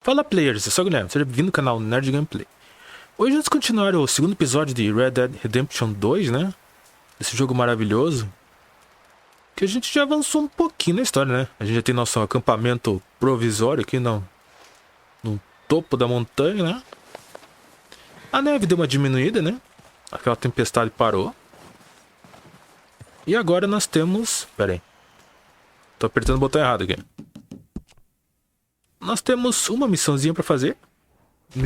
Fala players, eu sou o Guilherme, seja bem-vindo ao canal Nerd Gameplay. Hoje vamos continuar o segundo episódio de Red Dead Redemption 2, né? Esse jogo maravilhoso. Que a gente já avançou um pouquinho na história, né? A gente já tem nosso acampamento provisório aqui no topo da montanha, né? A neve deu uma diminuída, né? Aquela tempestade parou. E agora nós temos... Pera aí. Tô apertando o botão errado aqui. Nós temos uma missãozinha pra fazer.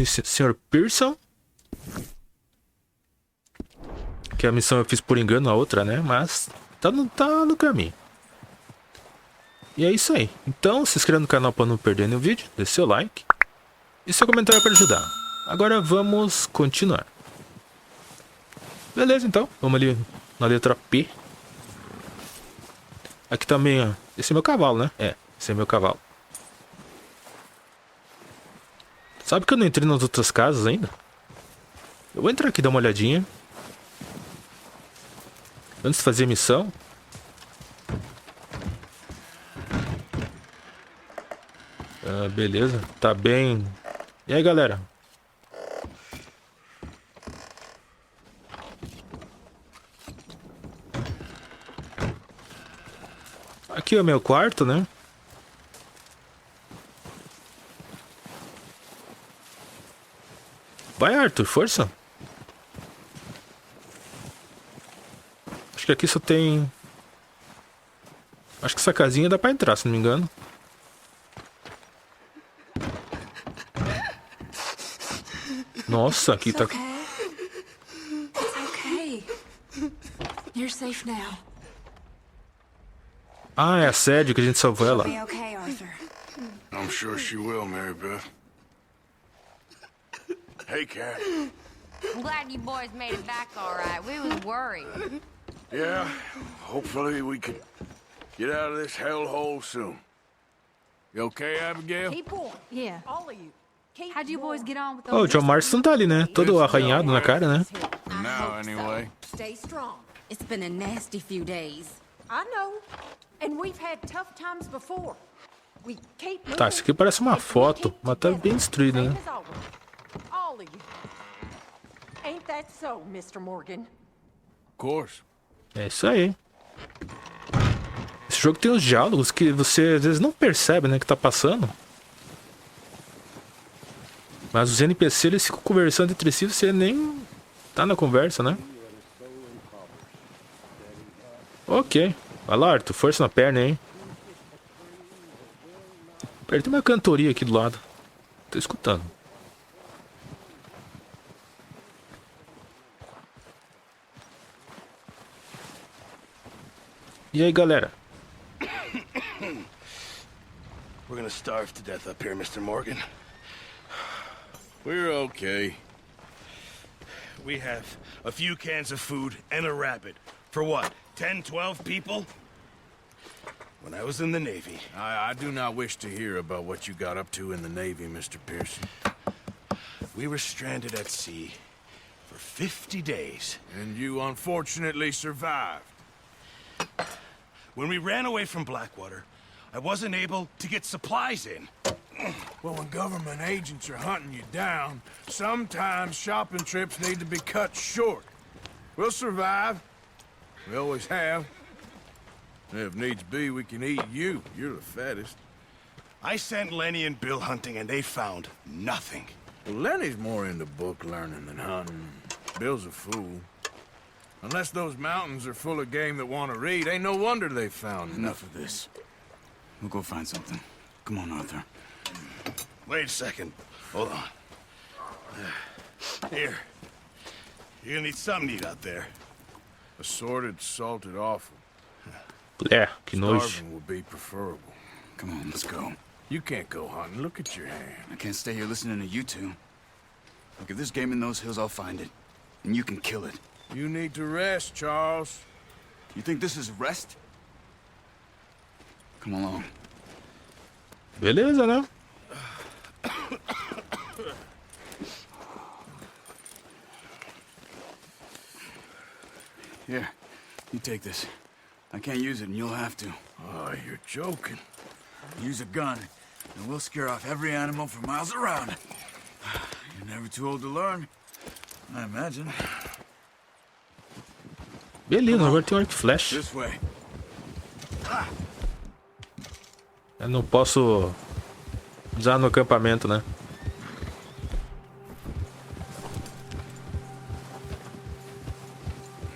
Sr. Pearson. Que a missão eu fiz por engano, a outra, né? Mas tá no caminho. E é isso aí. Então, se inscreva no canal pra não perder nenhum vídeo. Deixe seu like. E seu comentário para ajudar. Agora vamos continuar. Beleza, então. Vamos ali na letra P. Aqui também, ó. Esse é meu cavalo, né? É, esse é meu cavalo. Sabe que eu não entrei nas outras casas ainda? Eu vou entrar aqui e dar uma olhadinha. Antes de fazer a missão. Ah, beleza. Tá bem. E aí, galera? Aqui é o meu quarto, né? Vai, Arthur, força. Acho que aqui só tem... Acho que essa casinha dá pra entrar, se não me engano. Nossa, aqui tá... Ah, é a sede que a gente salvou ela. I'm sure she will, Mary Beth. Hey, Cat. I'm glad you boys made it back all right. We was worried. Yeah, hopefully we can get out of this hellhole soon. You okay, Abigail? Keep going. Yeah. All of you. Keep How'd you boys get on with Oh, o those? John Marston tá ali, né? Todo arranhado na cara, né? For now, anyway. Stay strong. It's been a nasty few days. I know. And we've had tough times before. We keep Tá, isso aqui parece uma foto, mas tá bem destruída, né? All of you. Ain't that so, Mr. Morgan? Of course. É isso aí. Esse jogo tem uns diálogos que você às vezes não percebe, né, que tá passando. Mas os NPC eles ficam conversando entre si, você nem tá na conversa, né? Ok. Vai lá, Arthur, força na perna, hein? Tem uma cantoria aqui do lado. Tô escutando. E aí, galera? We're gonna starve to death up here, Mr. Morgan. We're okay. We have a few cans of food and a rabbit. For what, 10, 12 people? When I was in the Navy... I do not wish to hear about what you got up to in the Navy, Mr. Pearson. We were stranded at sea for 50 days. And you unfortunately survived. When we ran away from Blackwater, I wasn't able to get supplies in. Well, when government agents are hunting you down, sometimes shopping trips need to be cut short. We'll survive. We always have. If needs be, we can eat you. You're the fattest. I sent Lenny and Bill hunting, and they found nothing. Well, Lenny's more into book learning than hunting. Bill's a fool. Unless those mountains are full of game that want to read, ain't no wonder they found Enough of this. We'll go find something. Come on, Arthur. Wait a second. Hold on. Here. You're gonna need something to eat out there. Assorted, salted offal. É, que nojo. Starving would be preferable. Come on, let's go. You can't go hunting. Look at your hand. I can't stay here listening to you two. Look, if there's game in those hills, I'll find it. And you can kill it. You need to rest, Charles. You think this is rest? Come along. Beleza, né? Here, you take this. I can't use it, and you'll have to. Oh, you're joking. Use a gun. and we'll scare off every animal for miles around. You're never too old to learn, I imagine. Beleza, agora tem um arco e flecha. This way. Eu não posso usar no acampamento, né?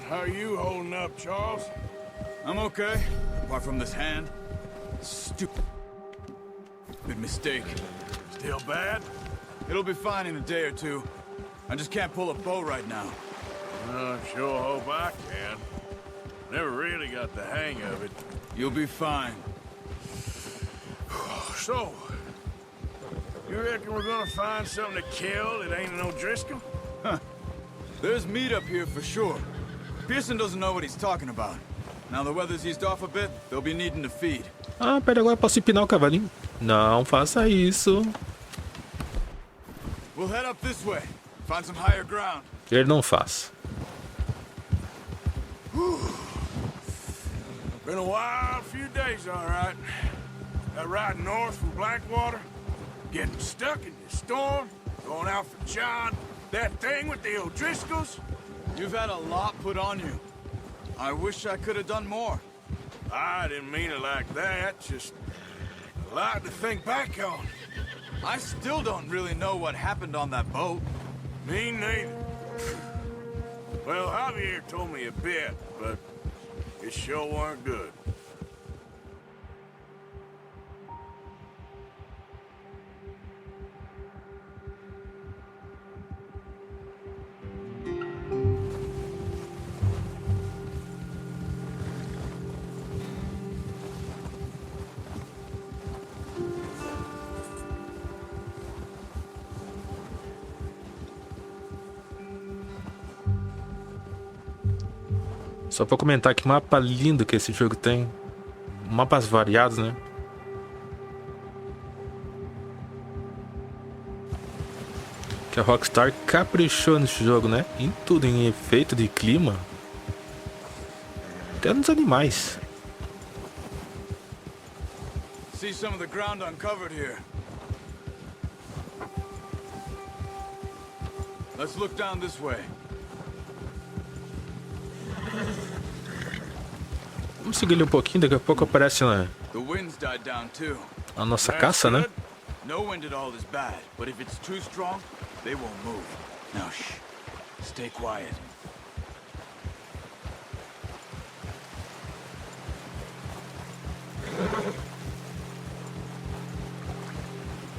How are you holding up, Charles? I'm okay, apart from this hand. Stupid mistake. Still bad? It'll be fine in a day or two. I just can't pull a bow right now. I sure hope I can. Never really got the hang of it. You'll be fine. So, you reckon we're gonna find something to kill that ain't no Driscoll? There's meat up here for sure. Pearson doesn't know what he's talking about. Now the weather's eased off a bit, they'll be needing to feed. Ah, pera, agora eu posso empinar o cavalinho. Não faça isso. We'll head up this way. Find some higher ground. Ele não faz. Been a wild few days, all right. That ride north from Blackwater, getting stuck in this storm, going out for John, that thing with the O'Driscolls. You've had a lot put on you. I wish I could have done more. I didn't mean it like that, just a lot to think back on. I still don't really know what happened on that boat. Me neither. Well, Javier told me a bit, but it sure weren't good. Só pra comentar que mapa lindo que esse jogo tem. Mapas variados, né? Que a Rockstar caprichou nesse jogo, né? Em tudo, em efeito de clima. Até nos animais. See some of the ground uncovered here. Let's look down this way. Vamos seguir ele um pouquinho, daqui a pouco aparece The wind's died down too. a nossa caça, né? No wind at all is bad, but if it's too strong, they won't move. Now shh. Stay quiet.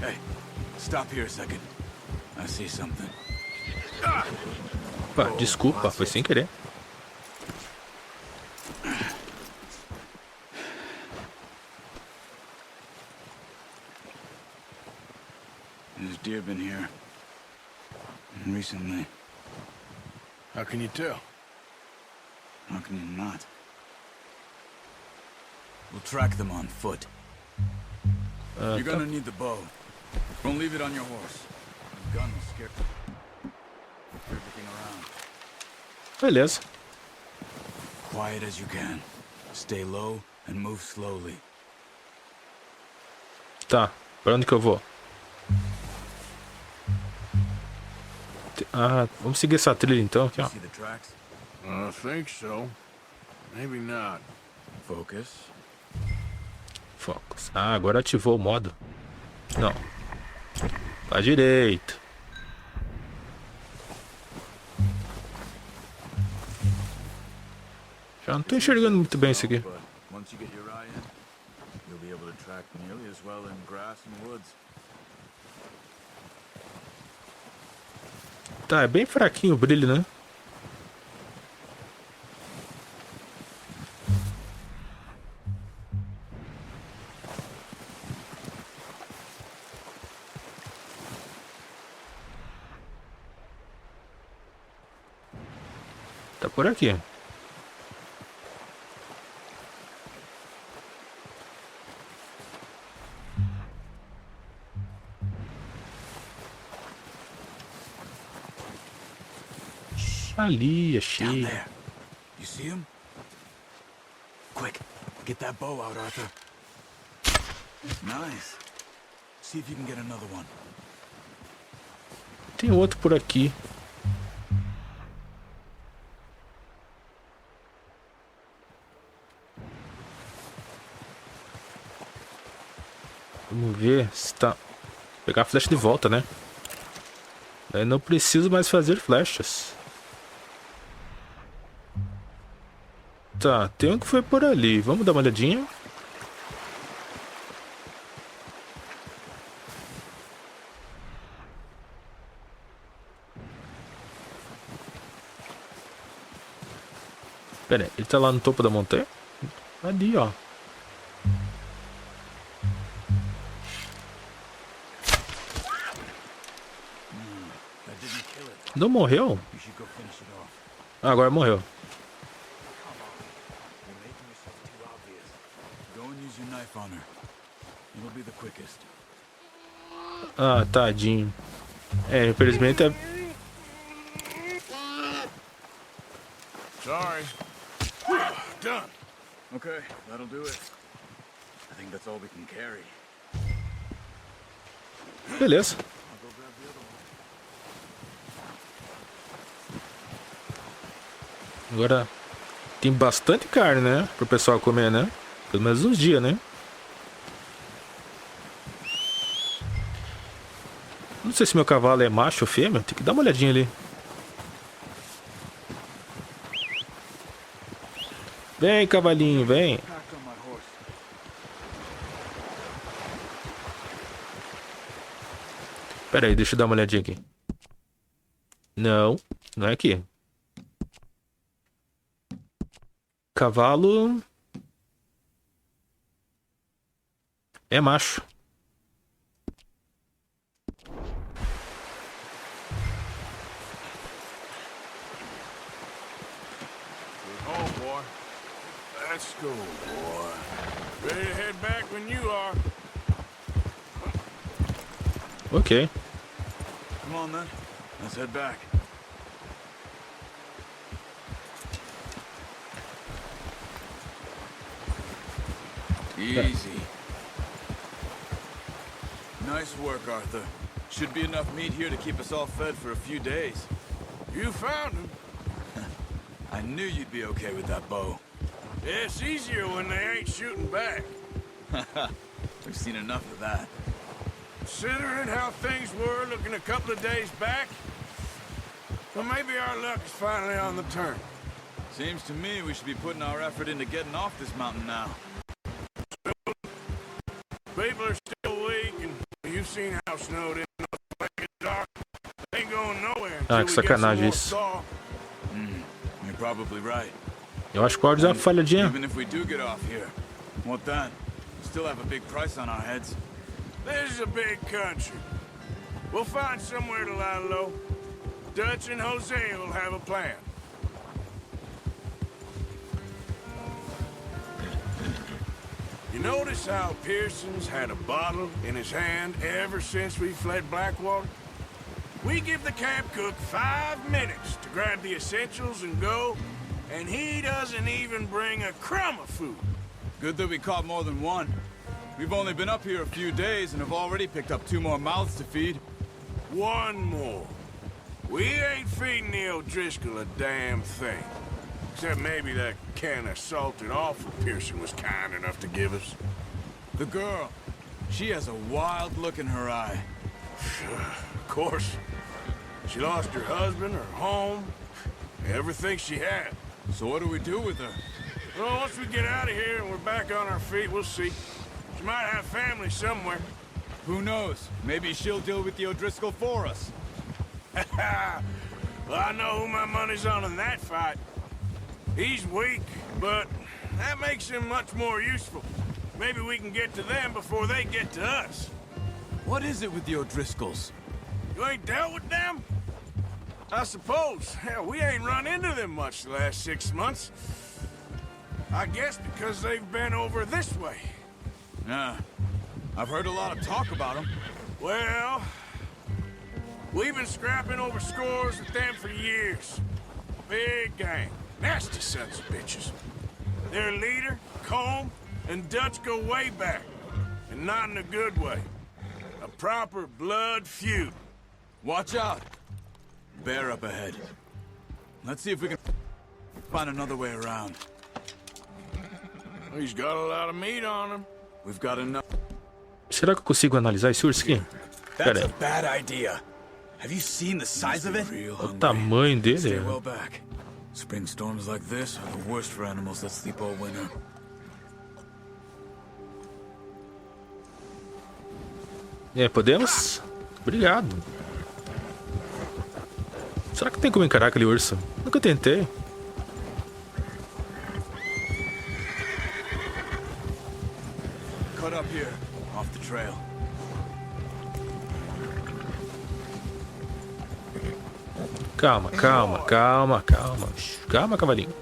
Hey, stop here a second. I see something. Opa, desculpa, foi sem querer. There's deer been here. Recently. How can you tell? How can you not? We'll track them on foot. You're gonna need the bow. Don't leave it on your horse. The gun will scare everything around. Beleza. Quiet as you can. Stay low and move slowly. Tá, pra onde que eu vou? Ah, vamos seguir essa trilha então aqui, ó. See the tracks? I think so. Maybe not. Focus. Focus. Ah, agora ativou o modo. Não. Pra direita. Já não tô enxergando muito bem isso aqui. But once you get your eye in, you'll be able to track nearly as well in grass and woods. Tá, é bem fraquinho o brilho, né? Tá por aqui. Ali, Down achei. there. You see him? Quick, get that bow out, Arthur. Nice. See if you can get another one. Tem outro por aqui. Vamos ver se tá... Pegar a flecha de volta, né? Daí não preciso mais fazer flechas. Tá, tem um que foi por ali. Vamos dar uma olhadinha. Pera aí, ele tá lá no topo da montanha? Ali, ó. Não morreu? Ah, agora morreu. Ah, tadinho. É, infelizmente é... Sorry. Done. Okay, that'll do it. I think that's all we can carry. Beleza. Agora tem bastante carne, né? Pro pessoal comer, né? Pelo menos uns dias, né? Não sei se meu cavalo é macho ou fêmea. Tem que dar uma olhadinha ali. Vem, cavalinho, vem. Pera aí, deixa eu dar uma olhadinha aqui. Não, não é aqui. Cavalo... É macho. Oh, boy. Let's go, boy. Ready to head back when you are. Ok. Come on, then. Let's head back. Easy. Nice work, Arthur. Should be enough meat here to keep us all fed for a few days. You found him. I knew you'd be okay with that bow. Yeah, it's easier when they ain't shooting back. We've seen enough of that. Considering how things were looking a couple of days back, well, maybe our luck is finally on the turn. Seems to me we should be putting our effort into getting off this mountain now. People are still weak, and you've seen how snowed in. It's dark. They ain't going nowhere until Ah, we que get some sacanagem more isso. thaw. You're probably right. Eu acho que pode dar uma falhadinha. Even if we do get off here, what then? We still have a big price on our heads. This is a big country. We'll find somewhere to lie low. Dutch and Jose will have a plan. You notice how Pearson's had a bottle in his hand ever since we fled Blackwater? We give the camp cook 5 minutes to grab the essentials and go, and he doesn't even bring a crumb of food. Good that we caught more than one. We've only been up here a few days and have already picked up 2 more mouths to feed. One more. We ain't feeding the O'Driscoll a damn thing. Except maybe that can of salted offal Pearson was kind enough to give us. The girl, she has a wild look in her eye. Of course. She lost her husband, her home, everything she had. So what do we do with her? Well, once we get out of here and we're back on our feet, we'll see. She might have family somewhere. Who knows? Maybe she'll deal with the O'Driscoll for us. Well, I know who my money's on in that fight. He's weak, but that makes him much more useful. Maybe we can get to them before they get to us. What is it with the O'Driscolls? You ain't dealt with them? I suppose. Hell, we ain't run into them much the last 6 months. I guess because they've been over this way. Yeah, I've heard a lot of talk about them. Well, we've been scrapping over scores with them for years. Big gang. Nasty sons of bitches. Their leader, Combe, and Dutch go way back. And not in a good way. A proper blood feud. Watch out. Bear up ahead. Let's see if we can find another way around. He's got a lot of meat on him. We've got enough. Será que eu consigo analisar esse urso aqui? That's Pera a aí. bad idea. Have you seen the size of it? O tamanho dele. Stay well back. Spring storms like this are the worst for animals that sleep all winter. Podemos? Obrigado. Será que tem como encarar aquele urso? Nunca tentei. Cut up here, off the trail. Calma, calma, calma, calma. Calma, cavalinho.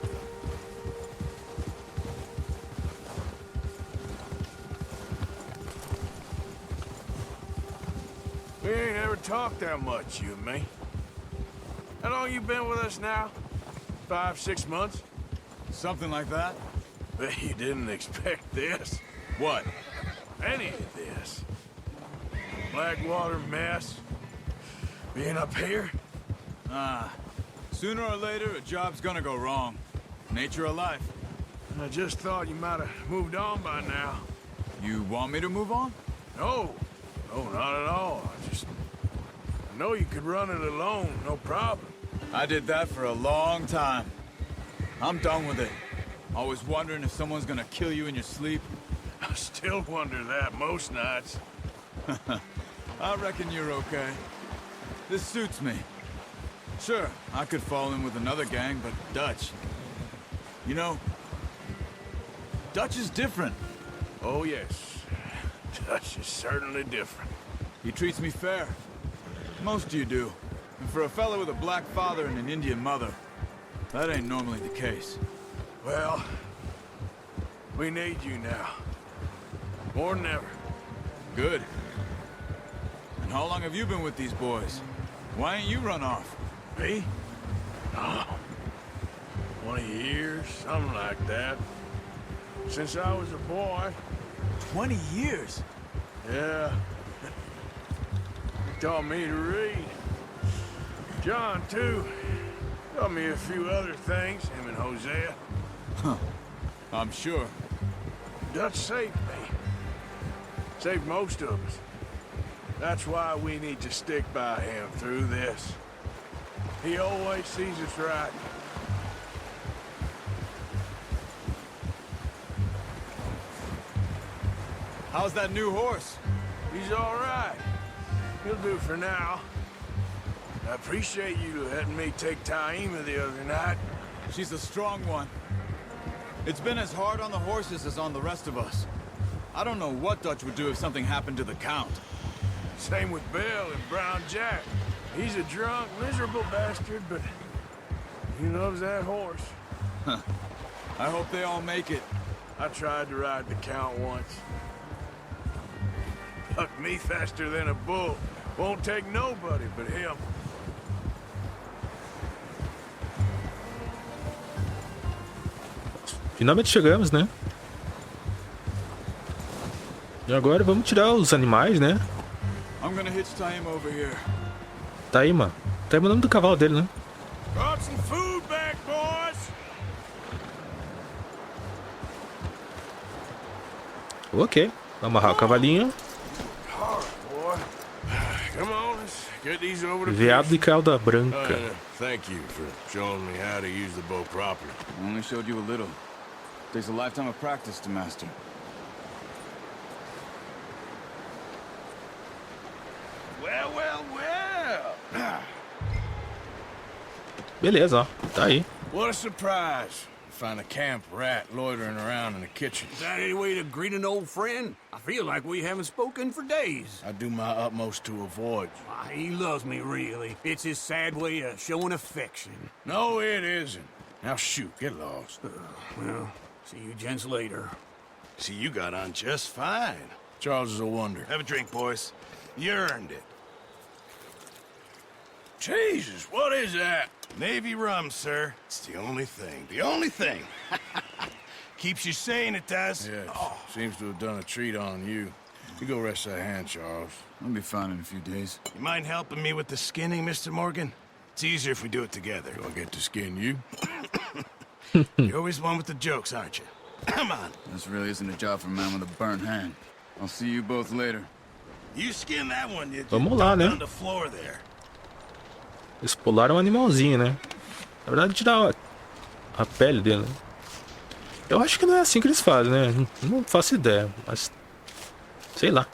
We ain't ever talked that much, you and me. How long you been with us now? 5, 6 months? Something like that? Bet you didn't expect this. What? Any of this. Blackwater mess. Being up here? Sooner or later, a job's gonna go wrong. Nature of life. I just thought you might have moved on by now. You want me to move on? No. No, not at all. I know you could run it alone, no problem. I did that for a long time. I'm done with it. Always wondering if someone's gonna kill you in your sleep. I still wonder that most nights. I reckon you're okay. This suits me. Sure, I could fall in with another gang, but Dutch... You know, Dutch is different. Oh, yes. Dutch is certainly different. He treats me fair. Most of you do. And for a fella with a black father and an Indian mother, that ain't normally the case. Well, we need you now. More than ever. Good. And how long have you been with these boys? Why ain't you run off? Me? Oh, 20 years, something like that. Since I was a boy. 20 years? Yeah. He taught me to read. John, too. Taught me a few other things, him and Hosea. I'm sure. Dutch saved me. Saved most of us. That's why we need to stick by him through this. He always sees us right. How's that new horse? He's all right. He'll do for now. I appreciate you letting me take Taima the other night. She's a strong one. It's been as hard on the horses as on the rest of us. I don't know what Dutch would do if something happened to the Count. Same with Bill and Brown Jack. He's a drunk, miserable bastard, but he loves that horse. I hope they all make it. I tried to ride the Count once. Bucked me faster than a bull. Won't take nobody but him. Finalmente chegamos, né? E agora vamos tirar os animais, né? I'm gonna hitch Taima over here. Taima. Taima é o nome do cavalo dele, né? Brought some food back, boys! Ok. Vamos amarrar o cavalinho. Hard, boy. Come on, let's get these over to Veado e cauda branca. Thank you for showing me how to use the bow properly. I only showed you a little. Takes a lifetime of practice to master. Well, well, well. Beleza, ó. Tá aí. What a surprise. Find a camp rat loitering around in the kitchen. Is that any way to greet an old friend? I feel like we haven't spoken for days. I do my utmost to avoid you. Why, he loves me, really. It's his sad way of showing affection. No, it isn't. Now shoot, get lost. Well, see you gents later. See, you got on just fine. Charles is a wonder. Have a drink, boys. You earned it. Jesus, what is that? Navy rum, sir. It's the only thing. The only thing. Keeps you sane, it does. Yes, seems to have done a treat on you. You go rest that hand, Charles. I'll be fine in a few days. You mind helping me with the skinning, Mr. Morgan? It's easier if we do it together. Do I get to skin you? You're always one with the jokes, aren't you? Come on. This really isn't a job for a man with a burnt hand. I'll see you both later. You skin that one, you Vamos lá, né? on the floor there. Eles pularam um animalzinho, né? Na verdade, tirar a pele dele. Né? Eu acho que não é assim que eles fazem, né? Não faço ideia, mas... sei lá.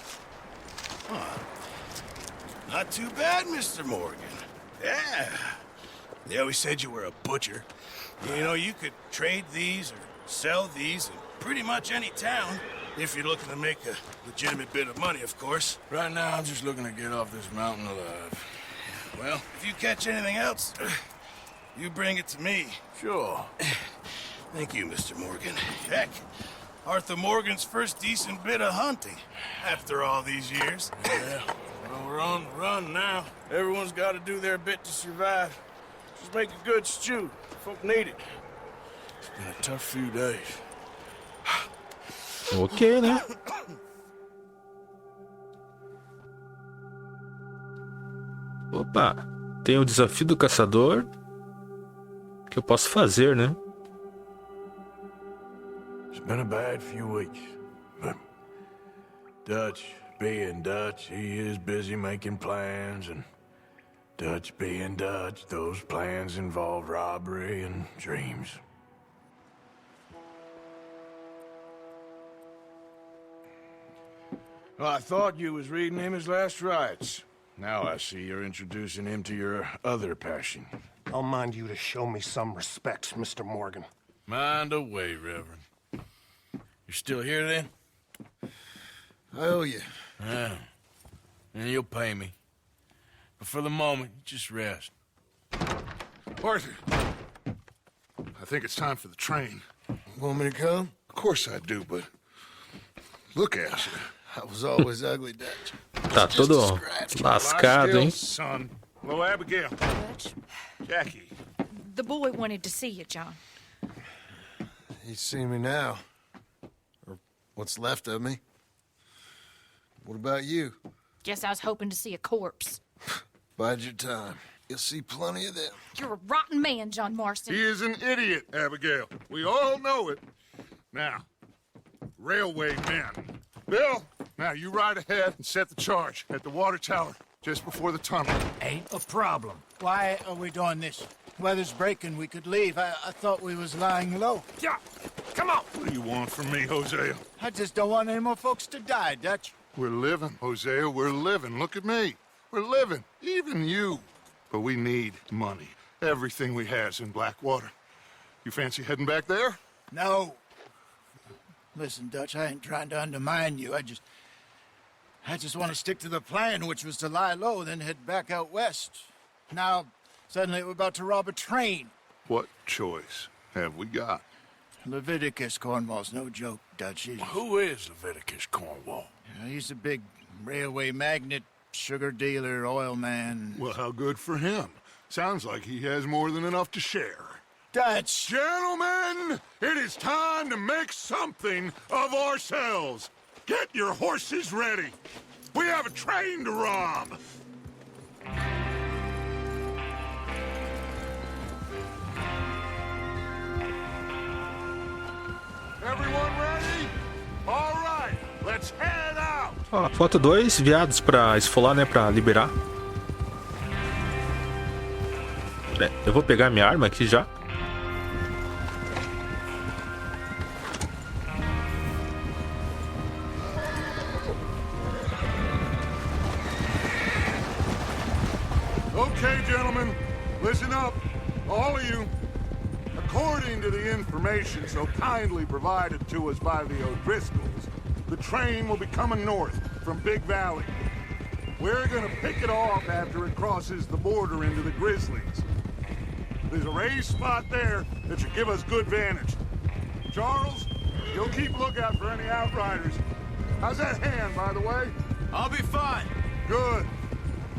Not too bad, Mr. Morgan. Yeah. They always said you were a butcher. You know, you could trade these or sell these in pretty much any town. If you're looking to make a legitimate bit of money, of course. Right now, I'm just looking to get off this mountain alive. Well, if you catch anything else, you bring it to me. Sure. Thank you, Mr. Morgan. Heck, Arthur Morgan's first decent bit of hunting after all these years. Yeah. Well, we're on the run now. Everyone's got to do their bit to survive. Just make a good stew. Folk need it. It's been a tough few days. Ok, né? Opa, tem o desafio do caçador que eu posso fazer, né? It's been a bad few weeks, but Dutch being Dutch, he is busy making plans, and Dutch being Dutch, those plans involve robbery and dreams. Well, I thought you was reading him his last rites. Now I see you're introducing him to your other passion. I'll mind you to show me some respect, Mr. Morgan. Mind away, Reverend. You're still here, then? I owe you. Yeah. And you'll pay me. But for the moment, just rest. Arthur, I think it's time for the train. Want me to come? Of course I do, but look at you. I was always ugly, Dutch. Tá todo lascado, hein? Son. Hello, Abigail. Dutch, Jackie. the boy wanted to see you, John. You see me now. Or what's left of me. What about you? Guess I was hoping to see a corpse. Bide your time. You'll see plenty of them. You're a rotten man, John Marston. He is an idiot, Abigail. We all know it. Now, railway men. Bill, now you ride ahead and set the charge at the water tower just before the tunnel. Ain't a problem. Why are we doing this? Weather's breaking. We could leave. I thought we was lying low. Yeah, come on. What do you want from me, Hosea? I just don't want any more folks to die, Dutch. We're living, Hosea. We're living. Look at me. We're living. Even you. But we need money. Everything we has in Blackwater. You fancy heading back there? No. Listen, Dutch, I ain't trying to undermine you. I just want to stick to the plan, which was to lie low, then head back out west. Now, suddenly we're about to rob a train. What choice have we got? Leviticus Cornwall's no joke, Dutch. Who is Leviticus Cornwall? He's a big railway magnate, sugar dealer, oil man. Well, how good for him. Sounds like he has more than enough to share. Dutch! Gentlemen, it is time to make something of ourselves. Get your horses ready. We have a train to rob. Everyone ready? All right, let's head out. Ó, falta 2 viados pra esfolar, né? Pra liberar. Eu vou pegar minha arma aqui já. Okay, gentlemen, listen up, all of you. According to the information so kindly provided to us by the O'Driscolls, the train will be coming north from Big Valley. We're gonna pick it off after it crosses the border into the Grizzlies. There's a raised spot there that should give us good vantage. Charles, you'll keep lookout for any outriders. How's that hand, by the way? I'll be fine. Good.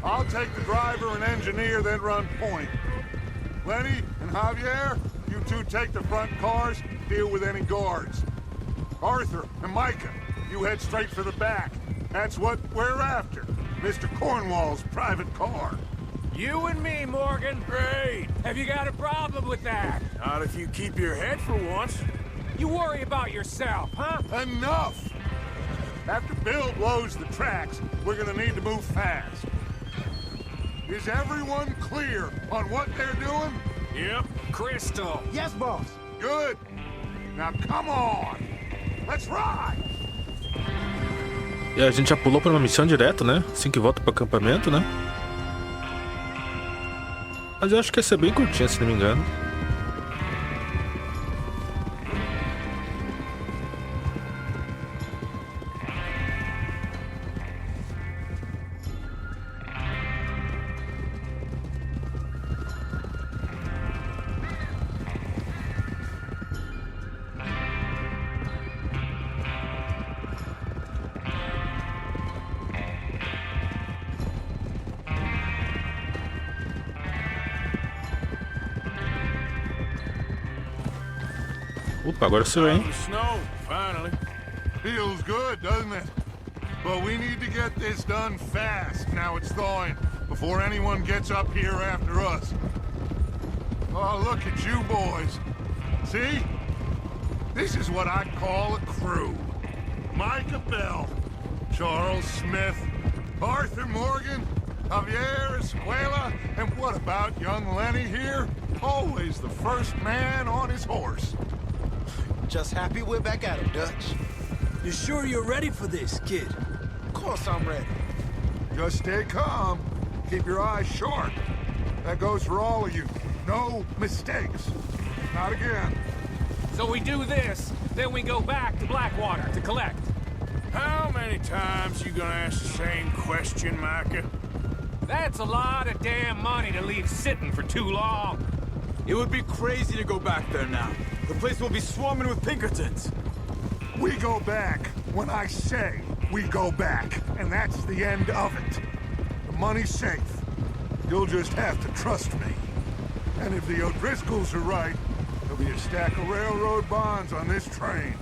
I'll take the driver and engineer, then run point. Lenny and Javier, you two take the front cars, deal with any guards. Arthur and Micah, you head straight for the back. That's what we're after. Mr. Cornwall's private car. You and me, Morgan. Great. Have you got a problem with that? Not if you keep your head for once. You worry about yourself, huh? Enough! After Bill blows the tracks, we're gonna need to move fast. Is everyone clear on what they're doing? Yep. Crystal. Yes, boss. Good. Now come on. Let's ride. E a gente já pulou pra uma missão direto, né? Assim que volta pro acampamento, né? Mas eu acho que essa é bem curtinha, se não me engano. Opa, agora sou eu, hein? Snow, finally. Feels good, doesn't it? But we need to get this done fast now it's thawing, before anyone gets up here after us. Oh, look at you boys. See? This is what I call a crew. Micah Bell, Charles Smith, Arthur Morgan, Javier Escuela, and what about young Lenny here? Always the first man on his horse. Just happy we're back at him, Dutch. You sure you're ready for this, kid? Of course I'm ready. Just stay calm. Keep your eyes sharp. That goes for all of you. No mistakes. Not again. So we do this, then we go back to Blackwater to collect. How many times you gonna ask the same question, Micah? That's a lot of damn money to leave sitting for too long. It would be crazy to go back there now. The place will be swarming with Pinkertons. We go back when I say we go back, and that's the end of it. The money's safe. You'll just have to trust me. And if the O'Driscolls are right, there'll be a stack of railroad bonds on this train.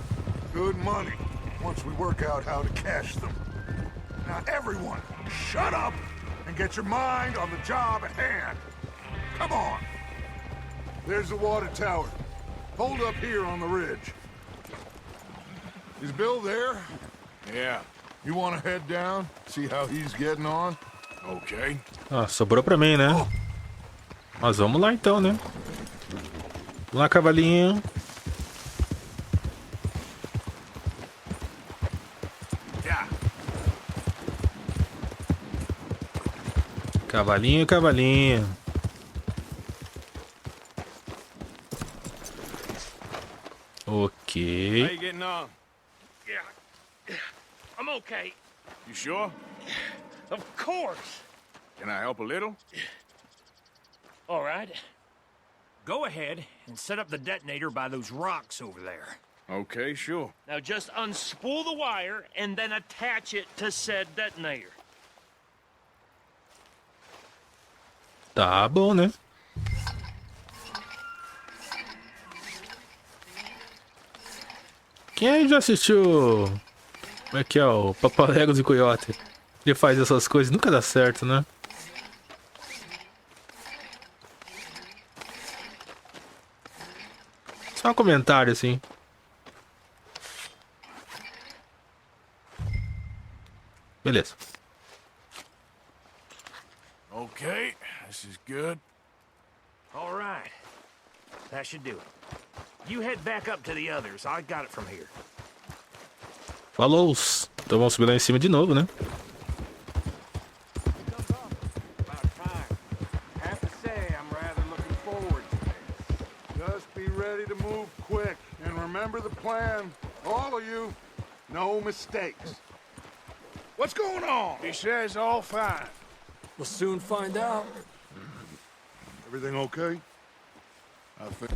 Good money, once we work out how to cash them. Now everyone, shut up and get your mind on the job at hand. Come on. There's the water tower. Hold up here on the ridge. Is Bill there? Yeah. You want to head down, see how he's getting on? Okay. Ah, sobrou pra mim, né? Mas vamos lá então, né? Vamos lá, cavalinho. Yeah. Cavalinho, cavalinho. How Ok. you getting on? Yeah. I'm okay. You sure? Of course. Can I help a little? All right. Go ahead and set up the detonator by those rocks over there. Okay, sure. Now just unspool the wire and then attach it to said detonator. Tá bom, né? Quem aí já assistiu... Como é que é o Papaléguas e Coiote? Ele faz essas coisas, nunca dá certo, né? Só um comentário, assim. Beleza. Okay, this is good. All right. That should do it. You head back up to the others. I got it from here. Falou! Então vamos subir lá em cima de novo, né? Just be ready to move quick, and remember the plan. All of you, no mistakes. What's going on? He says all fine. We'll soon find out. Everything okay? I think.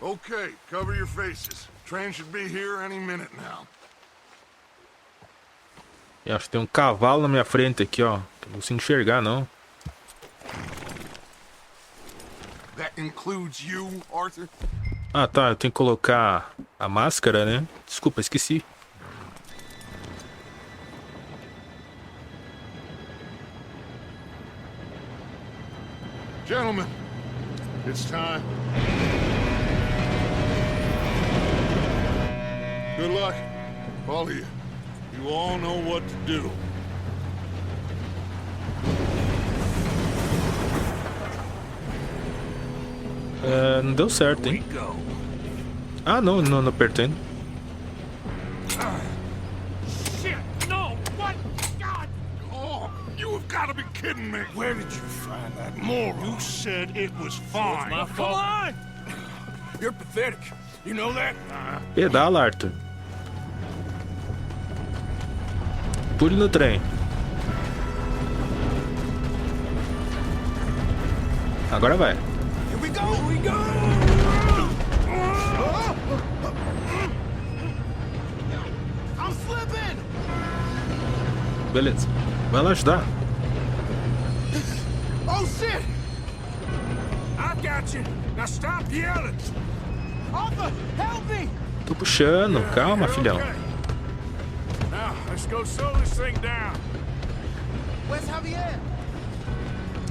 Okay, cover your faces. Train should be here any minute now. Eu acho que tem um cavalo na minha frente aqui, ó. Que eu não consigo enxergar, não. That includes you, Arthur? Ah, tá. Eu tenho que colocar a máscara, né? Desculpa, esqueci. Gentlemen, it's time. Good luck, all of you. You all know what to do. Não deu certo, hein? Ah, não apertei. Shit! No! What? God! Oh, you have got to be kidding me! Where did you find that moron? You said it was fine. my fault. Come on! You're pathetic. You know that? Pedala, Arthur. Pule no trem. Agora vai. Here we go! Here we go! I'm slipping! Beleza. Vai lá ajudar. Oh, shit! I got you. Now stop yelling! Arthur, help me! Tô puxando. Calma, filhão. Okay. Now, let's go slow this thing down. Where's Javier?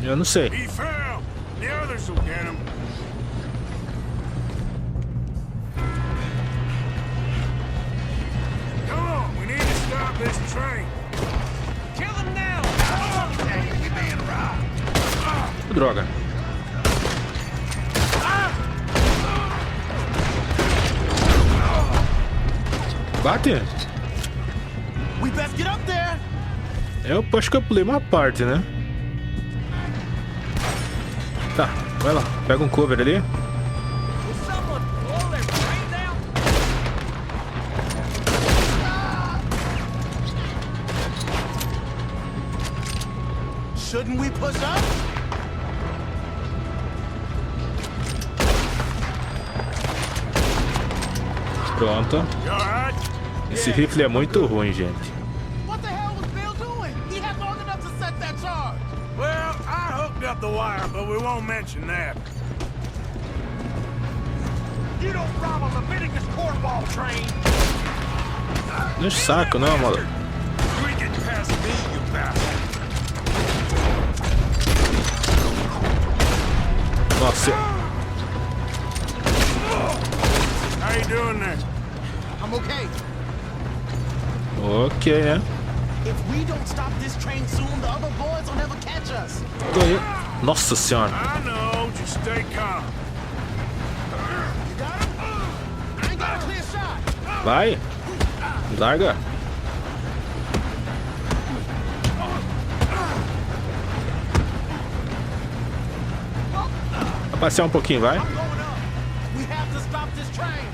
Eu não sei. He fell. The others will get him. Come on, we need to stop this train. Kill him now! Oh, dang it, we're being robbed. Droga. Bate? We best get up there. Eu acho que eu pulei uma parte, né? Tá, vai lá. Pega um cover ali. Shouldn't we push up? Pronto. Esse rifle é muito ruim, gente. What the hell was Bill doing? He had long enough to set that charge. Well, I hooked up the wire, but we won't mention that. You don't rob a Leviticus cornball train. Não enche o saco, não, maluco. You ain't getting past me, you bastard. Nossa. How you doing there? I'm okay. Ok, né? If we don't stop this train soon, the other boys will never catch us. Tô aí. Nossa senhora. I know, just stay calm. You got him? I ain't got a clear shot. Vai. Larga. Vai passear um pouquinho, vai. I'm going up. We have to stop this train.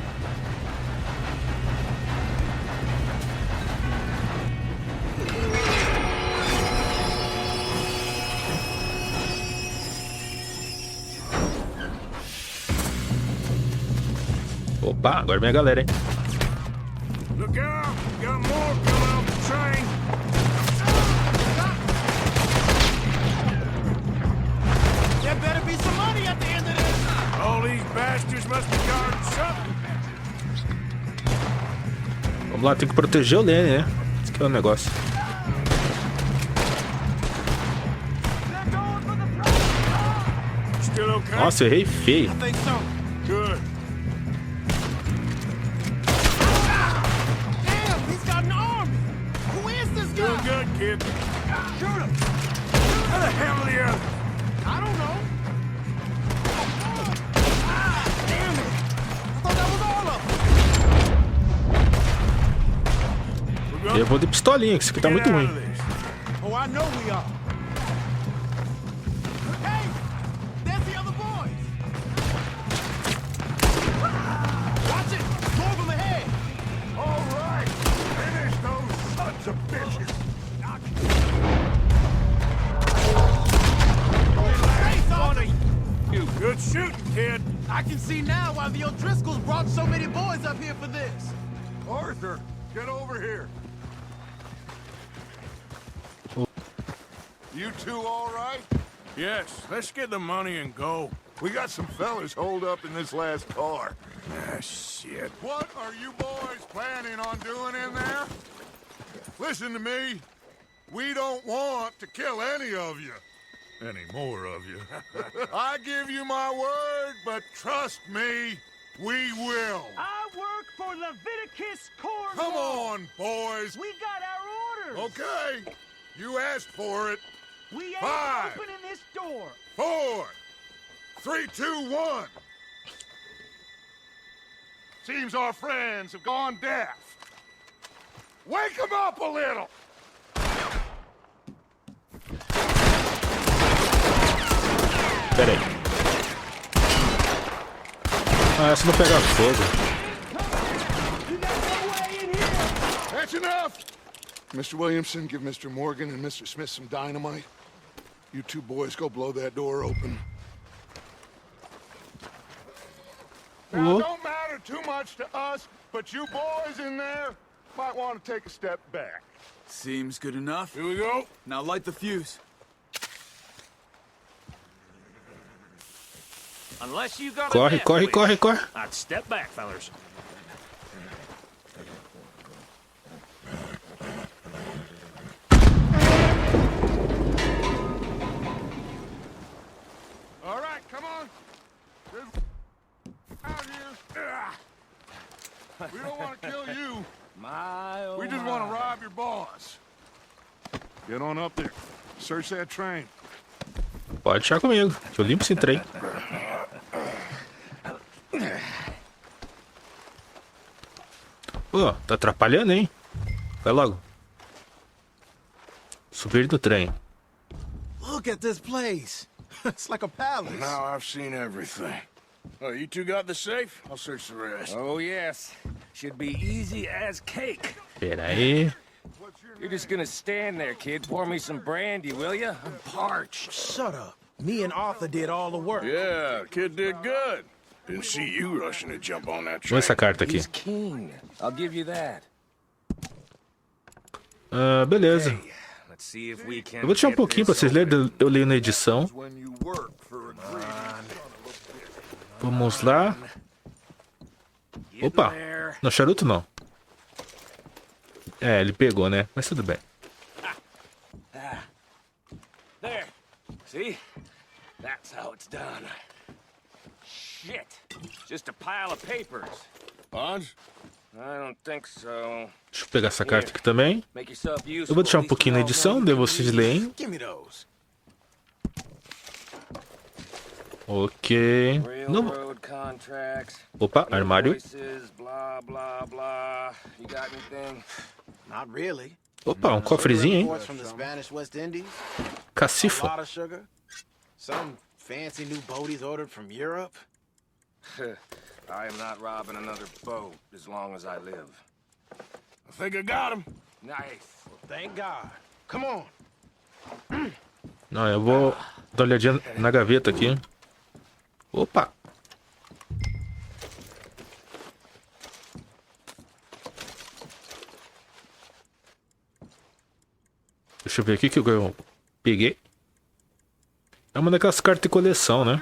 Opa, agora vem a galera, hein? Look out! Got more coming off the train. There better be some money at the end of this. All these bastards must be guarding something. Vamos lá, tem que proteger o Lenny, né? Esse que é o negócio. Still okay? Nossa, eu errei feio. I think so. Good. Damn, he's got an army. Who is this guy? Doing good, kid. Shoot him. Where the hell are the others? I don't know. Damn it. I thought that was all of them. Eu vou de pistolinha, que isso aqui tá muito ruim. Oh, I know we are. Hey, there's the other boys. Watch it. More of them ahead. All right. Finish those sons of bitches. Good shooting, kid. I can see now why the O'Driscolls brought so many boys up here for this. Arthur, get over here. You two all right? Yes, let's get the money and go. We got some fellas holed up in this last car. Ah, shit. What are you boys planning on doing in there? Listen to me. We don't want to kill any of you. any more of you. I give you my word, but trust me, we will. I work for Leviticus Corps. Come on, boys. We got our orders. Okay, you asked for it. We ain't 5, opening this door. 4, 3, 2, 1. Seems our friends have gone deaf. Wake them up a little. Pera aí. Ah, essa não pega fogo. That's enough. Mr. Williamson, give Mr. Morgan and Mr. Smith some dynamite. You two boys go blow that door open. Now, it don't matter too much to us, but you boys in there might want to take a step back. Seems good enough. Here we go. Now light the fuse. Unless you got Corre, a death corre, wish, corre, corre. I'd step back, fellas. All right, come on. There's out here. We don't want to kill you. My, oh We just want to rob your boss. Get on up there. Search that train. Pode deixar comigo, que eu limpo esse trem. Pô, tá atrapalhando, hein? Vai logo. Subir do trem. Look at this place. It's like a palace. Now I've seen everything. Oh, you two got the safe? I'll search the rest. Oh, yes. Should be easy as cake. Pera aí. You're just gonna stand there, kid. Pour me some brandy, will ya? I'm parched. Shut up. Me and Arthur did all the work. Yeah, kid did good. Didn't see you rushing to jump on that Olha train. essa carta aqui. He's keen. I'll give you that. Ah, beleza. Let's see if we can Eu vou deixar um pouquinho pra vocês lerem, eu leio na edição. Vamos lá. Opa, não, charuto não. É, ele pegou, né? Mas tudo bem. There. See? That's how it's done. Shit. Just a pile of papers. Bonds? I don't think so. Deixa eu pegar essa carta aqui também. Make yourself useful. Eu vou deixar um pouquinho na edição, daí vocês leem. Give me those. Ok. Não. Railroad contracts. Opa, armário. Invoices, blah, blah, blah. You got anything? Not really. Opa, um cofrezinho, hein? Reports from the Spanish West Indies. A Cacifa. lot of sugar. Some fancy new boaties ordered from Europe. I am not robbing another boat as long as I live. I think I got him. Nice. Well, thank God. Come on. Não, eu vou dar uma olhadinha na gaveta aqui. Opa. Deixa eu ver aqui que eu peguei. É uma daquelas cartas de coleção, né?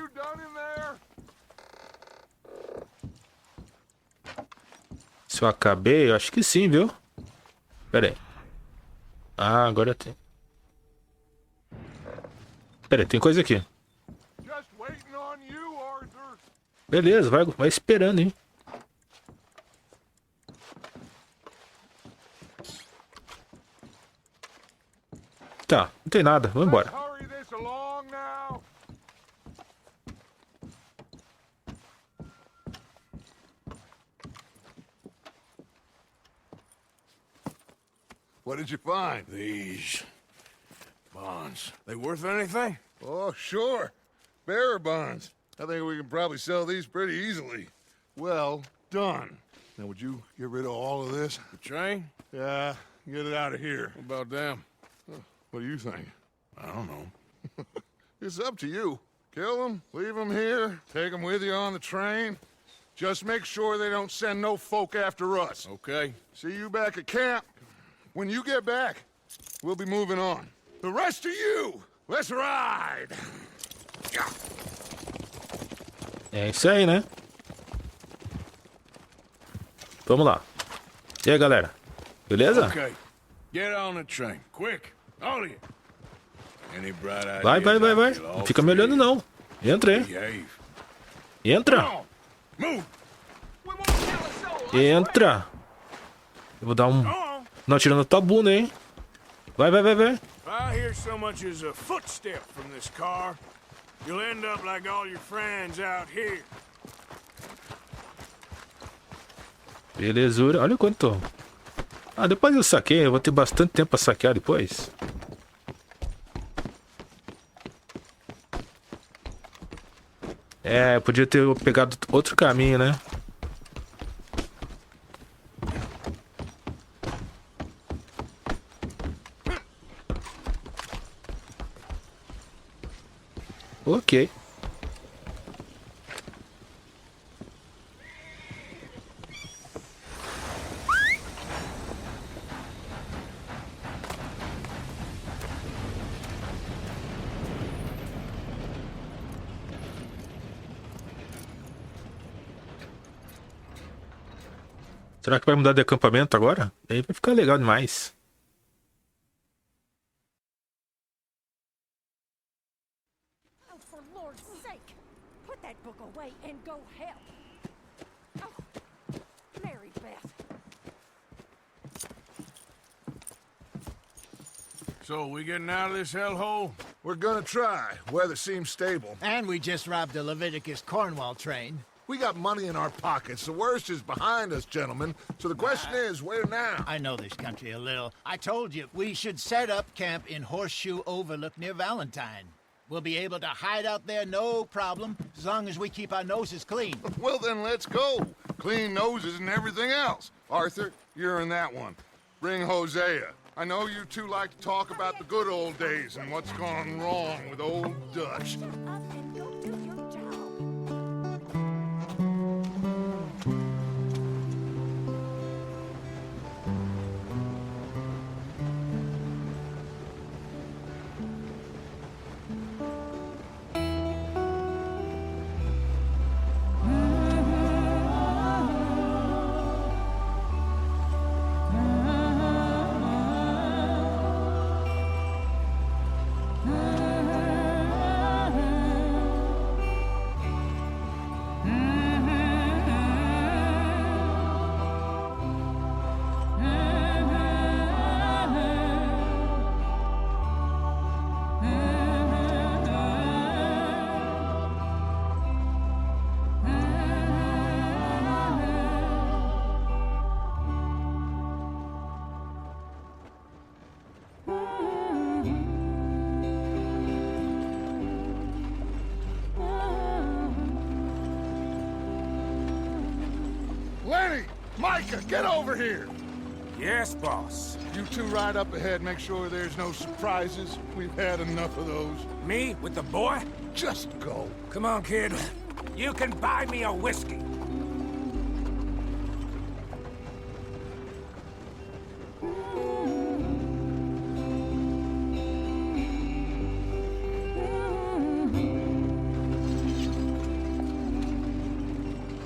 Se eu acabei, eu acho que sim, viu? Pera aí. Ah, agora tem. Pera aí, tem coisa aqui. Beleza, vai esperando, hein? Tá, não tem nada, vamos embora. What did you find? These bonds. They worth anything? Oh, sure. Bearer bonds. I think we can probably sell these pretty easily. Well done. Now, would you get rid of all of this? The train? Yeah, get it out of here. What about them? What do you think? I don't know. It's up to you. Kill them, leave them here, take them with you on the train. Just make sure they don't send no folk after us. Okay. See you back at camp. When you get back, we'll be moving on. The rest of you, let's ride! É isso aí, né? Vamos lá. E aí, galera? Beleza? Okay. Get on the train. Quick. All of you. Any bright ideas? Vai, vai, vai, vai. I'll Não fica me olhando, não. Entra aí. behave. Entra. Move. Entra. Eu vou dar um... Não, tirando o tabu, né, hein? Vai, vai, vai, vai. If I hear so much as a footstep from this car, you'll end up like all your friends out here. Belezura. Olha quanto... Ah, depois eu saquei. Eu vou ter bastante tempo pra saquear depois. É, eu podia ter pegado outro caminho, né? Ok. Será que vai mudar de acampamento agora? Aí vai ficar legal demais. Oh, for Lord's sake, put that book away and go help. Oh, Mary Beth. So, we getting out of this hellhole? We're gonna try. Weather seems stable. And we just robbed a Leviticus Cornwall train. We got money in our pockets. The worst is behind us, gentlemen. So the question is, where now? I know this country a little. I told you, we should set up camp in Horseshoe Overlook near Valentine. We'll be able to hide out there, no problem, as long as we keep our noses clean. Well, then let's go. Clean noses and everything else. Arthur, you're in that one. Bring Hosea. I know you two like to talk about the good old days and what's gone wrong with old Dutch. Shut up and go do your job. Lenny! Micah, get over here! Yes, boss. You two ride up ahead, make sure there's no surprises. We've had enough of those. Me with the boy? Just go. Come on, kid. You can buy me a whiskey.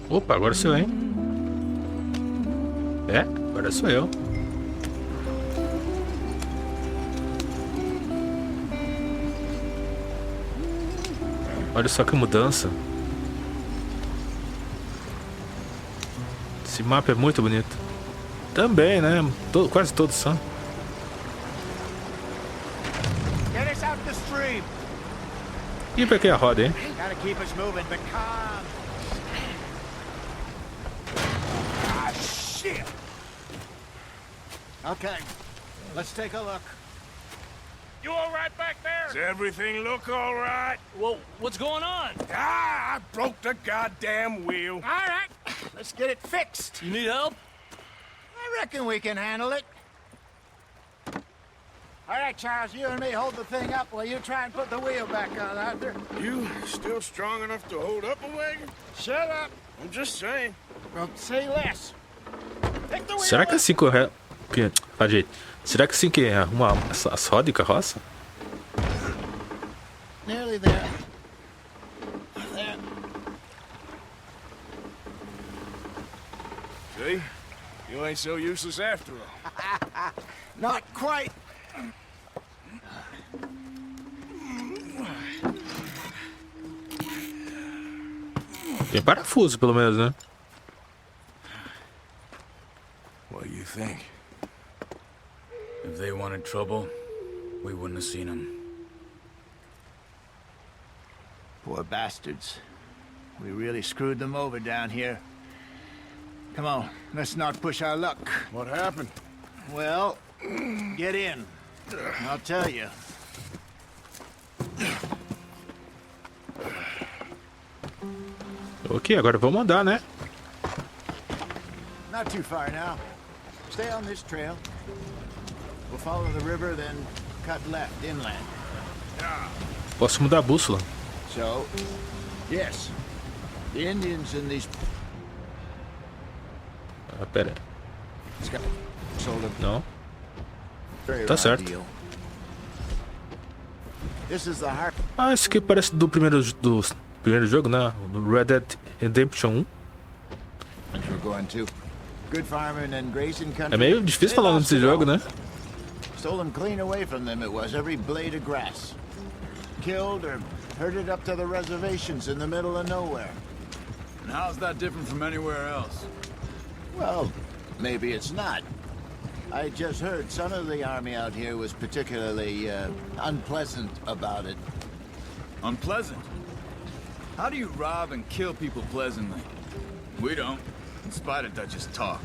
Opa, agora sou eu, hein? É, agora sou eu. Olha só que mudança. Esse mapa é muito bonito. Também, né? Quase todos são. Get us out the stream. E pra que a roda, hein? Gotta keep us moving, but calm. Ah, shit! Okay, let's take a look. You all right back there? Does everything look all right? Well, what's going on? Ah, I broke the goddamn wheel. All right, let's get it fixed. You need help? I reckon we can handle it. All right, Charles, you and me hold the thing up while you try and put the wheel back on, Arthur. You still strong enough to hold up a wagon? Shut up. I'm just saying. Well, say less. Take the wheel Será que é assim correto? Será que assim que arruma as rodas de carroça? Nearly there. There. See? You ain't so useless after all. Not quite. Tem parafuso, pelo menos, né? What do you think? If they wanted trouble, we wouldn't have seen them. Poor bastards. We really screwed them over down here. Come on, let's not push our luck. What happened? Well, get in. I'll tell you. Ok, agora vamos andar, né? Not too far now. Stay on this trail. We'll follow the river, then cut left inland. Posso mudar a bússola. So, yes, the Indians in these... Ah, pera. Não. Very Tá certo. deal. This is the heart. Ah, esse aqui parece do primeiro jogo, né? Do Red Dead Redemption 1. We're going to. Good farming and grazing country. É meio difícil falar nesse jogo, né? Stole them clean away from them, it was, every blade of grass. Killed or herded up to the reservations in the middle of nowhere. And how's that different from anywhere else? Well, maybe it's not. I just heard some of the army out here was particularly unpleasant about it. Unpleasant? How do you rob and kill people pleasantly? We don't, in spite of Dutch's talk.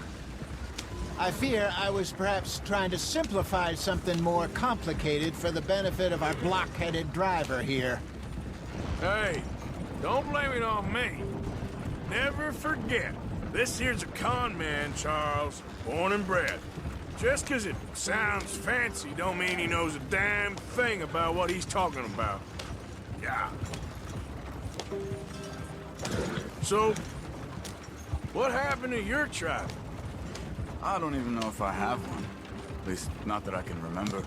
I fear I was perhaps trying to simplify something more complicated for the benefit of our block-headed driver here. Hey, don't blame it on me. Never forget, this here's a con man, Charles, born and bred. Just 'cause it sounds fancy don't mean he knows a damn thing about what he's talking about. Yeah. So, what happened to your tribe? I don't even know if I have one. At least, not that I can remember.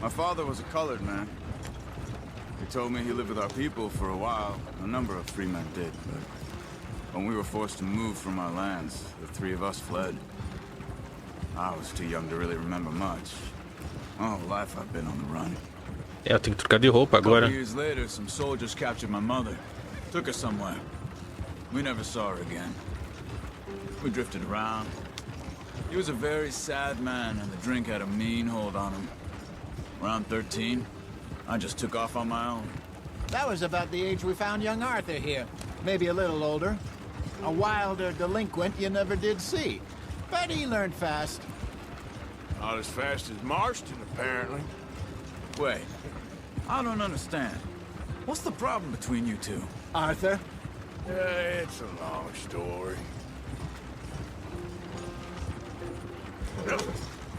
My father was a colored man. He told me he lived with our people for a while. A number of free men did, but when we were forced to move from our lands, the three of us fled. I was too young to really remember much. My whole life I've been on the run. É, eu tenho que trocar de roupa A couple agora. years later, some soldiers captured my mother. Took her somewhere. We never saw her again. We drifted around. He was a very sad man, and the drink had a mean hold on him. Around 13, I just took off on my own. That was about the age we found young Arthur here. Maybe a little older. A wilder delinquent you never did see. But he learned fast. Not as fast as Marston, apparently. Wait, I don't understand. What's the problem between you two? Arthur? It's a long story.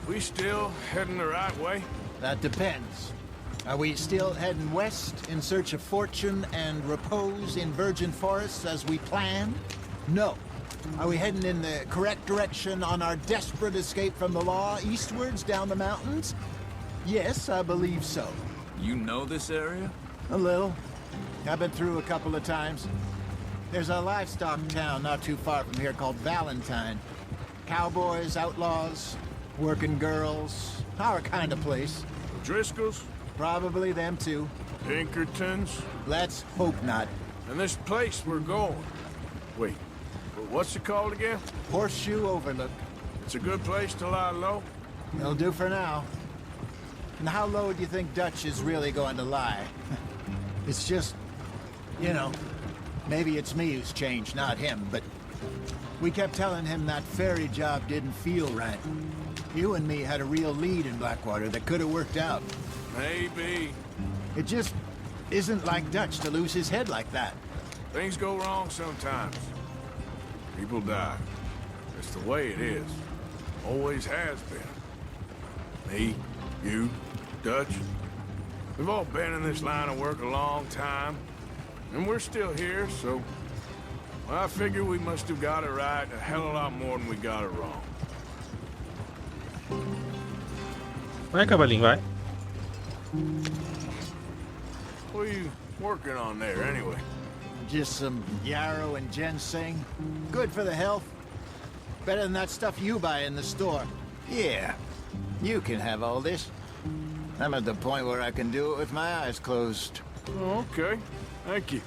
We still heading the right way? That depends. Are we still heading west in search of fortune and repose in virgin forests as we planned? No. Are we heading in the correct direction on our desperate escape from the law eastwards down the mountains? Yes, I believe so. You know this area? A little. I've been through a couple of times. There's a livestock town not too far from here called Valentine. Cowboys, outlaws, working girls, our kind of place. Driscolls? Probably them too. Pinkertons? Let's hope not. And this place we're going. Wait, what's it called again? Horseshoe Overlook. It's a good place to lie low? It'll do for now. And how low do you think Dutch is really going to lie? It's just, you know, maybe it's me who's changed, not him, but we kept telling him that ferry job didn't feel right. You and me had a real lead in Blackwater that could have worked out. Maybe. It just isn't like Dutch to lose his head like that. Things go wrong sometimes. People die. It's the way it is. Always has been. Me, you, Dutch. We've all been in this line of work a long time. And we're still here, so... Well, I figure we must have got it right a hell of a lot more than we got it wrong. Vai, cavalinho, vai. What are you working on there, anyway? Just some yarrow and ginseng. Good for the health. Better than that stuff you buy in the store. Yeah, you can have all this. I'm at the point where I can do it with my eyes closed. Okay, thank you.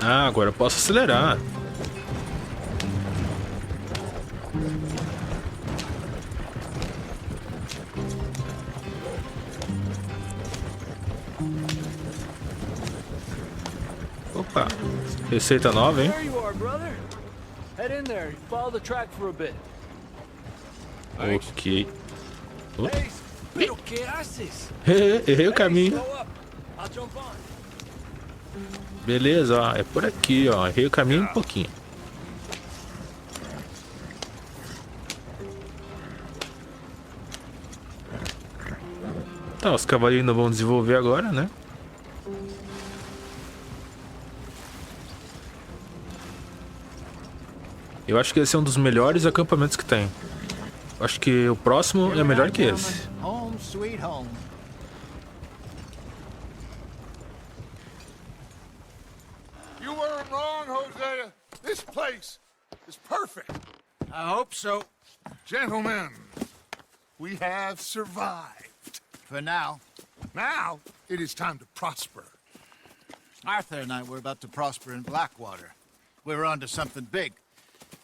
Ah, agora eu posso acelerar. Opa, receita nova, hein? There you are, brother. Head in there. Follow the track for a bit. Ok. Oh. Hey, pero ¿qué haces? Errei o caminho. Slow up. I'll jump on. Beleza, ó. É por aqui, ó. Errei o caminho um pouquinho. Tá, os cavalinhos não vão desenvolver agora, né? Eu acho que esse é um dos melhores acampamentos que tem. Eu acho que o próximo é melhor que esse. Home sweet home. You weren't wrong, Hosea. This place is perfect. I hope so. Gentlemen, we have survived. For now. Now, it is time to prosper. Arthur and I were about to prosper in Blackwater. We were onto something big.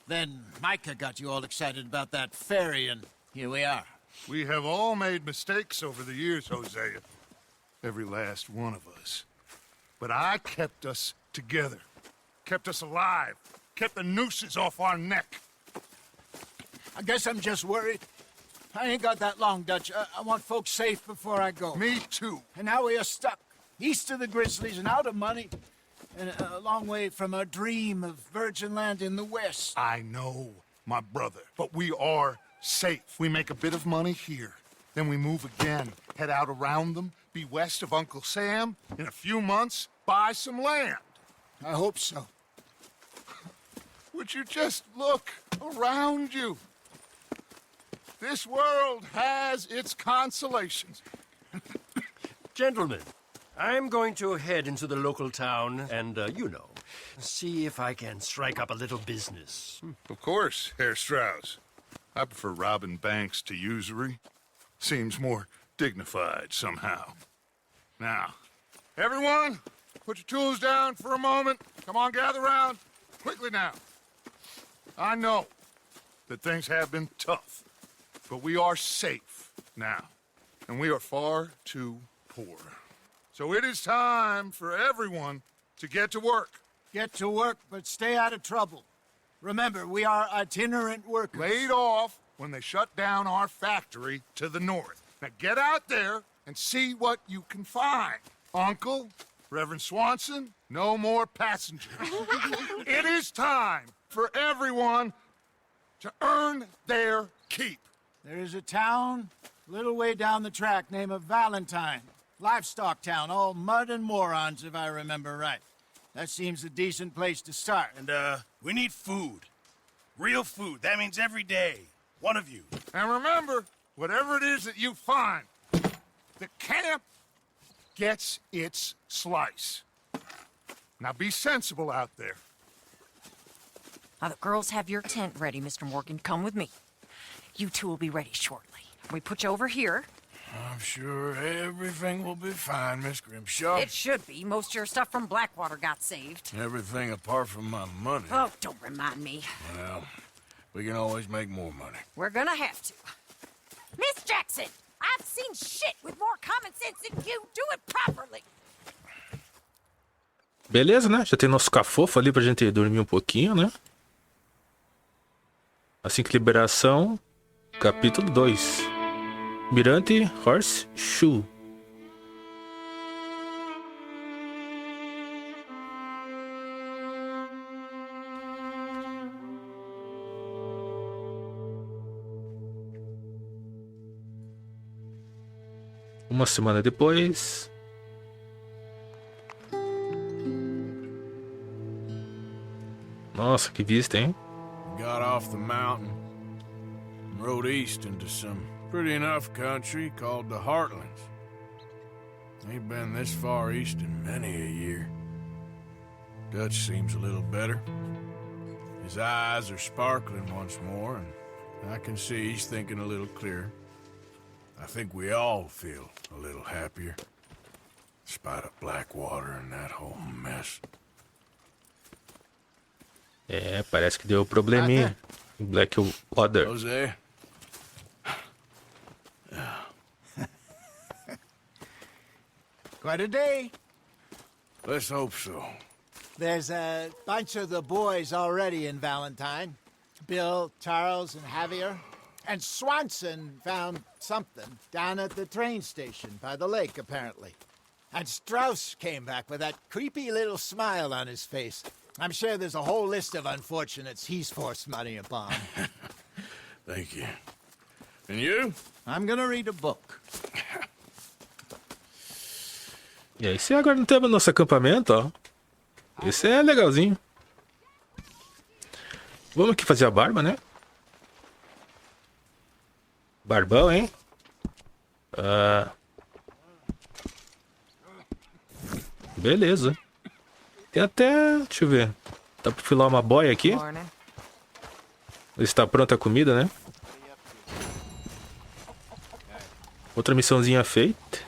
Then Micah got you all excited about that ferry, and here we are. We have all made mistakes over the years, Hosea. Every last one of us. But I kept us together. Kept us alive. Kept the nooses off our neck. I guess I'm just worried. I ain't got that long, Dutch. I want folks safe before I go. Me too. And now we are stuck, east of the Grizzlies and out of money, and a long way from our dream of virgin land in the west. I know, my brother, but we are safe. We make a bit of money here. Then we move again, head out around them, be west of Uncle Sam. In a few months, buy some land. I hope so. Would you just look around you? This world has its consolations. Gentlemen, I'm going to head into the local town and, see if I can strike up a little business. Of course, Herr Strauss. I prefer robbing banks to usury. Seems more dignified somehow. Now, everyone, put your tools down for a moment. Come on, gather round. Quickly now. I know that things have been tough, but we are safe now, and we are far too poor. So it is time for everyone to get to work. Get to work, but stay out of trouble. Remember, we are itinerant workers. Laid off when they shut down our factory to the north. Now get out there and see what you can find. Uncle, Reverend Swanson, no more passengers. It is time for everyone to earn their keep. There is a town a little way down the track named Valentine. Livestock town, all mud and morons, if I remember right. That seems a decent place to start. And, we need food. Real food. That means every day. One of you. And remember, whatever it is that you find, the camp gets its slice. Now be sensible out there. Now the girls have your tent ready, Mr. Morgan. Come with me. You two will be ready shortly. We put you over here. I'm sure everything will be fine, Miss Grimshaw. It should be. Most of your stuff from Blackwater got saved. Everything apart from my money. Oh, don't remind me. Well, we can always make more money. We're gonna have to. Miss Jackson, I've seen shit with more common sense than you. Do it properly. Beleza, né? Já tem nosso cafofo ali pra gente dormir um pouquinho, né? Assim que liberação, capítulo 2. Mirante Horseshoe. Uma semana depois. Nossa, que vista, hein? Got off the mountain and rode east into some pretty enough country called the Heartlands. Ain't been this far east in many a year. Dutch seems a little better. His eyes are sparkling once more, and I can see he's thinking a little clearer. I think we all feel a little happier. spite of Blackwater and that whole mess. É, parece que deu probleminha em Blackwater. Jose? Quite a day. Let's hope so. There's a bunch of the boys already in Valentine. Bill, Charles, and Javier. And Swanson found something down at the train station by the lake, apparently. And Strauss came back with that creepy little smile on his face. I'm sure there's a whole list of unfortunates he's forced money upon. Thank you. And you? I'm gonna read a book. E aí, se agora não temos nosso acampamento, ó. Esse é legalzinho. Vamos aqui fazer a barba, né? Barbão, hein? Beleza. Tem até... Deixa eu ver. Dá pra filar uma boia aqui. Está pronta a comida, né? Outra missãozinha feita.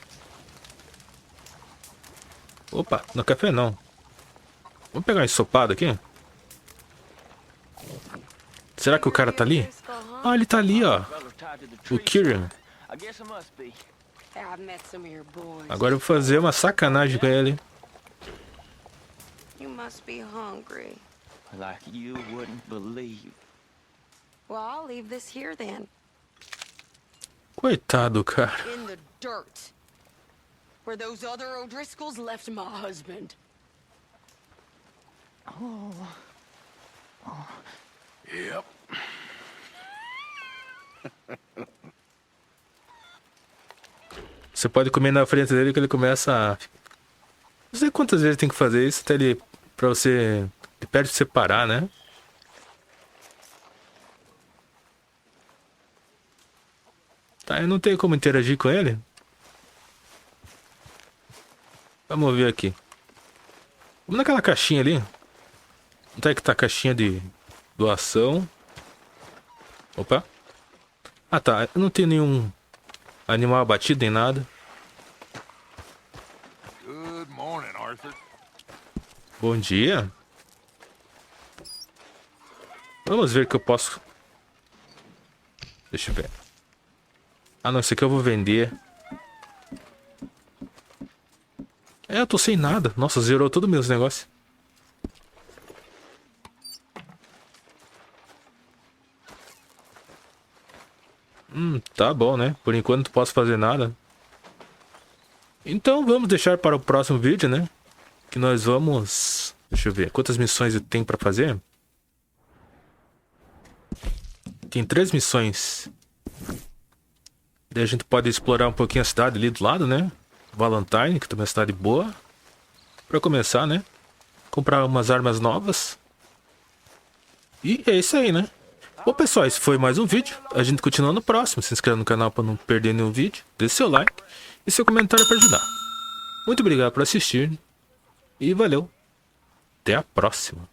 Opa, no café não. Vamos pegar um ensopado aqui. Será que o cara tá ali? Ah, ele tá ali, ó. O Kieran. Agora eu vou fazer uma sacanagem com ele. You must be hungry. Like you wouldn't believe. Well, I'll leave this here then. Coitado, cara. In the dirt. Where those other O'Driscolls left my husband. Oh. Yep. Você pode comer na frente dele que ele começa a... Não sei quantas vezes tem que fazer isso até ele... Pra você... Ele pede pra você parar, né? Tá, eu não tenho como interagir com ele. Vamos ver aqui. Vamos naquela caixinha ali. Onde é que tá a caixinha de doação? Opa. Ah tá, eu não tenho nenhum animal abatido nem nada. Good morning, Arthur. Bom dia. Vamos ver o que eu posso... Deixa eu ver. Ah não, isso aqui eu vou vender. É, eu tô sem nada. Nossa, zerou todos os meus negócios. Tá bom, né? Por enquanto não posso fazer nada. Então vamos deixar para o próximo vídeo, né? Que nós vamos... Deixa eu ver. Quantas missões eu tenho pra fazer? Tem 3 missões. Daí a gente pode explorar um pouquinho a cidade ali do lado, né? Valentine, que também é uma cidade boa. Pra começar, né? Comprar umas armas novas. E é isso aí, né? Bom, pessoal, esse foi mais um vídeo. A gente continua no próximo. Se inscreva no canal para não perder nenhum vídeo. Deixe seu like e seu comentário para ajudar. Muito obrigado por assistir. E valeu. Até a próxima.